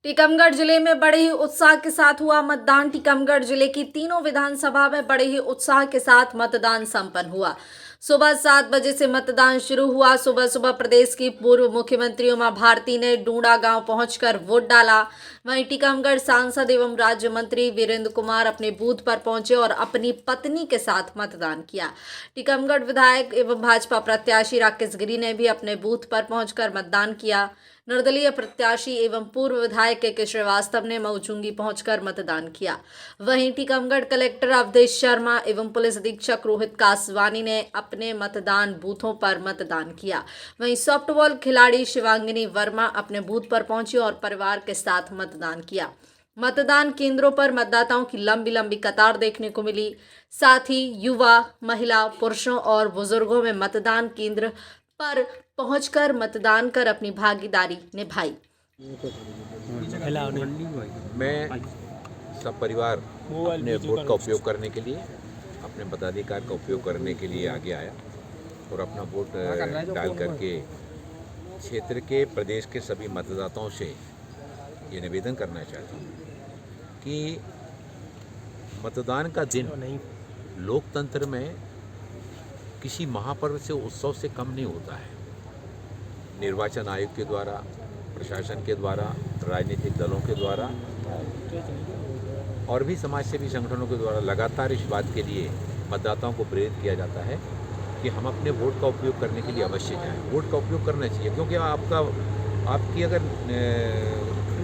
टीकमगढ़ जिले में बड़े ही उत्साह के साथ हुआ मतदान। टीकमगढ़ जिले की तीनों विधानसभा में बड़े ही उत्साह के साथ मतदान संपन्न हुआ। सुबह 7 बजे से मतदान शुरू हुआ। सुबह सुबह प्रदेश की पूर्व मुख्यमंत्री उमा भारती ने डूंडा गांव पहुंचकर वोट डाला। वहीं टीकमगढ़ सांसद एवं राज्य मंत्री वीरेंद्र कुमार अपने बूथ पर पहुंचे और अपनी पत्नी के साथ मतदान किया। टीकमगढ़ विधायक एवं भाजपा प्रत्याशी राकेश गिरी ने भी अपने बूथ पर पहुंचकर मतदान किया। निर्दलीय प्रत्याशी एवं पूर्व विधायक के श्रीवास्तव ने मऊचुंगी पहुंचकर मतदान किया। वहीं टीकमगढ़ कलेक्टर अवधेश शर्मा एवं पुलिस अधीक्षक रोहित कासवानी ने अपने मतदान बूथों पर मतदान किया। वहीं सॉफ्टबॉल खिलाड़ी शिवांगिनी वर्मा अपने बूथ पर पहुंची और परिवार के साथ मतदान किया। मतदान केंद्रों पर मतदाताओं की लंबी लंबी कतार देखने को मिली। साथ ही युवा, महिला, पुरुषों और बुजुर्गों में मतदान केंद्र पर पहुंचकर मतदान कर अपनी भागीदारी निभाई। मैं सब परिवार अपने वोट का उपयोग करने के लिए, अपने मताधिकार का उपयोग करने के लिए आगे आया और अपना वोट डाल करके क्षेत्र के, प्रदेश के सभी मतदाताओं से ये निवेदन करना चाहता हूँ कि मतदान का दिन लोकतंत्र में किसी महापर्व से, उत्सव से कम नहीं होता है। निर्वाचन आयोग के द्वारा, प्रशासन के द्वारा, राजनीतिक दलों के द्वारा और भी समाज सेवी संगठनों के द्वारा लगातार इस बात के लिए मतदाताओं को प्रेरित किया जाता है कि हम अपने वोट का उपयोग करने के लिए अवश्य जाएं। वोट का उपयोग करना चाहिए, क्योंकि आपकी अगर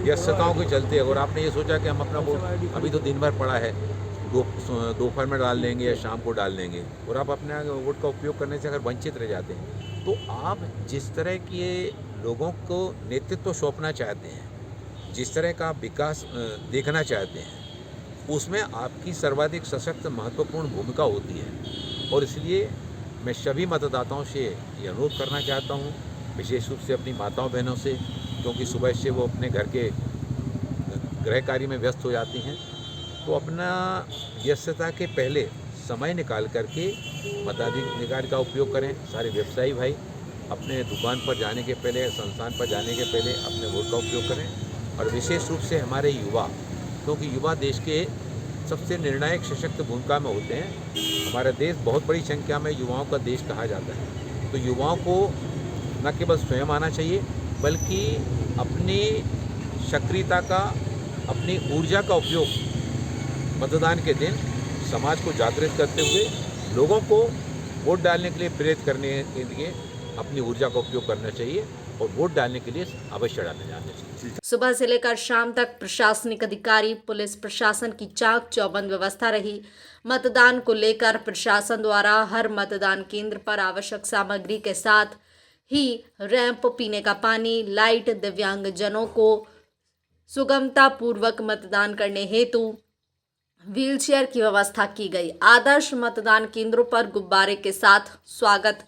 व्यस्तताओं के चलते अगर आपने ये सोचा कि हम अपना वोट अभी तो दिन भर पड़ा है, दोपहर में डाल लेंगे या शाम को डाल लेंगे, और आप अपने वोट का उपयोग करने से अगर वंचित रह जाते हैं, तो आप जिस तरह के लोगों को नेतृत्व सौंपना चाहते हैं, जिस तरह का विकास देखना चाहते हैं, उसमें आपकी सर्वाधिक सशक्त महत्वपूर्ण भूमिका होती है। और इसलिए मैं सभी मतदाताओं से ये अनुरोध करना चाहता हूँ, विशेष रूप से अपनी माताओं बहनों से, क्योंकि सुबह से वो अपने घर के गृह कार्य में व्यस्त हो जाती हैं, तो अपना व्यस्तता के पहले समय निकाल करके मताधिकार का उपयोग करें। सारे व्यवसायी भाई अपने दुकान पर जाने के पहले, संस्थान पर जाने के पहले अपने वोट का उपयोग करें। और विशेष रूप से हमारे युवा, क्योंकि युवा देश के सबसे निर्णायक सशक्त भूमिका में होते हैं। हमारा देश बहुत बड़ी संख्या में युवाओं का देश कहा जाता है, तो युवाओं को न केवल स्वयं आना चाहिए, बल्कि अपनी सक्रियता का, अपनी ऊर्जा का उपयोग मतदान के दिन समाज को जागृत करते हुए लोगों को वोट डालने के लिए प्रेरित करने के लिए अपनी ऊर्जा का उपयोग करना चाहिए और वोट डालने के लिए अवश्य डालने जाना चाहिए। सुबह से लेकर शाम तक प्रशासनिक अधिकारी, पुलिस प्रशासन की चाक चौबंद व्यवस्था रही। मतदान को लेकर प्रशासन द्वारा हर मतदान केंद्र पर आवश्यक सामग्री के साथ ही रैंप, पीने का पानी, लाइट, दिव्यांगजनों को सुगमता पूर्वक मतदान करने हेतु व्हीलचेयर की व्यवस्था की गई। आदर्श मतदान केंद्रों पर गुब्बारे के साथ स्वागत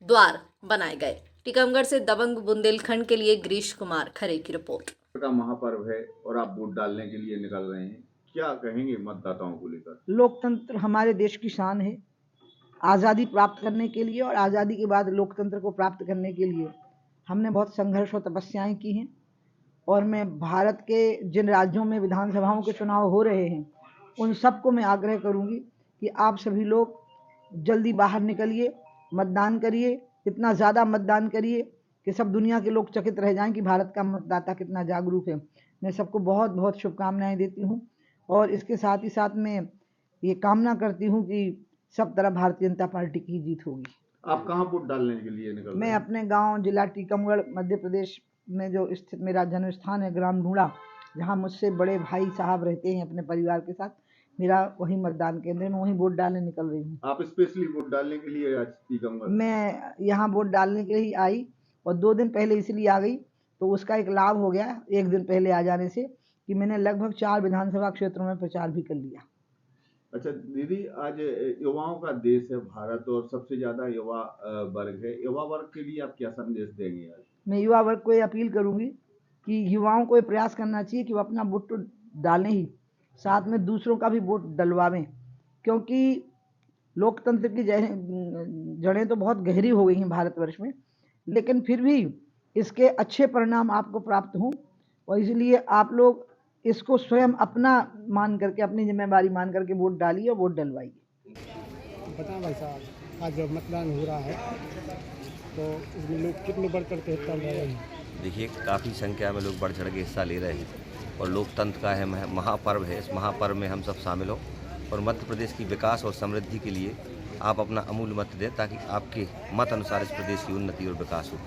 द्वार बनाए गए। टीकमगढ़ से दबंग बुंदेलखंड के लिए गिरीश कुमार खरे की रिपोर्ट। का महापर्व है और आप वोट डालने के लिए निकल रहे हैं, क्या कहेंगे मतदाताओं को लेकर? लोकतंत्र हमारे देश की शान है। आज़ादी प्राप्त करने के लिए और आज़ादी के बाद लोकतंत्र को प्राप्त करने के लिए हमने बहुत संघर्ष और तपस्याएं की हैं। और मैं भारत के जिन राज्यों में विधानसभाओं के चुनाव हो रहे हैं, उन सबको मैं आग्रह करूंगी कि आप सभी लोग जल्दी बाहर निकलिए, मतदान करिए, इतना ज़्यादा मतदान करिए कि सब दुनिया के लोग चकित रह जाएं कि भारत का मतदाता कितना जागरूक है। मैं सबको बहुत बहुत शुभकामनाएं देती हूं और इसके साथ ही साथ मैं ये कामना करती हूं कि सब तरफ भारतीय जनता पार्टी की जीत होगी। आप कहाँ वोट डालने के लिए निकल रहे हैं? मैं अपने गाँव, जिला टीकमगढ़, मध्य प्रदेश में जो स्थित मेरा जन्म स्थान है, ग्राम ढूंढा, जहाँ मुझसे बड़े भाई साहब रहते हैं अपने परिवार के साथ, मेरा वही मतदान केंद्र है। मैं वहीं वोट डालने निकल रही हूँ। आप स्पेशली वोट डालने के लिए आज टीकमगढ़? मैं यहाँ वोट डालने के लिए आई और 2 दिन पहले इसलिए आ गई, तो उसका एक लाभ हो गया 1 दिन पहले आ जाने से, कि मैंने लगभग 4 विधानसभा क्षेत्रों में प्रचार भी कर लिया। अच्छा दीदी, आज युवाओं का देश है भारत और सबसे ज्यादा युवा वर्ग है। युवा वर्ग के लिए आप क्या संदेश देंगे आज? मैं युवा वर्ग को ये अपील करूंगी कि युवाओं को ये प्रयास करना चाहिए कि वो अपना वोट तो डालें ही, साथ में दूसरों का भी वोट डलवावें, क्योंकि लोकतंत्र की जड़ें तो बहुत गहरी हो गई हैं भारतवर्ष में, लेकिन फिर भी इसके अच्छे परिणाम आपको प्राप्त हों और इसलिए आप लोग इसको स्वयं अपना मान करके, अपनी जिम्मेदारी मान करके वोट डालिए और वोट डलवाइए। बताएं भाई साहब, आज जब मतदान हो रहा है तो इसमें लोग कितने बढ़ चढ़ के हिस्सा ले रहे हैं? देखिए, काफ़ी संख्या में लोग बढ़ चढ़ के हिस्सा ले रहे हैं और लोकतंत्र का है महापर्व है। इस महापर्व में हम सब शामिल हो और मध्य प्रदेश की विकास और समृद्धि के लिए आप अपना अमूल्य मत दें ताकि आपके मत अनुसार इस प्रदेश की उन्नति और विकास हो।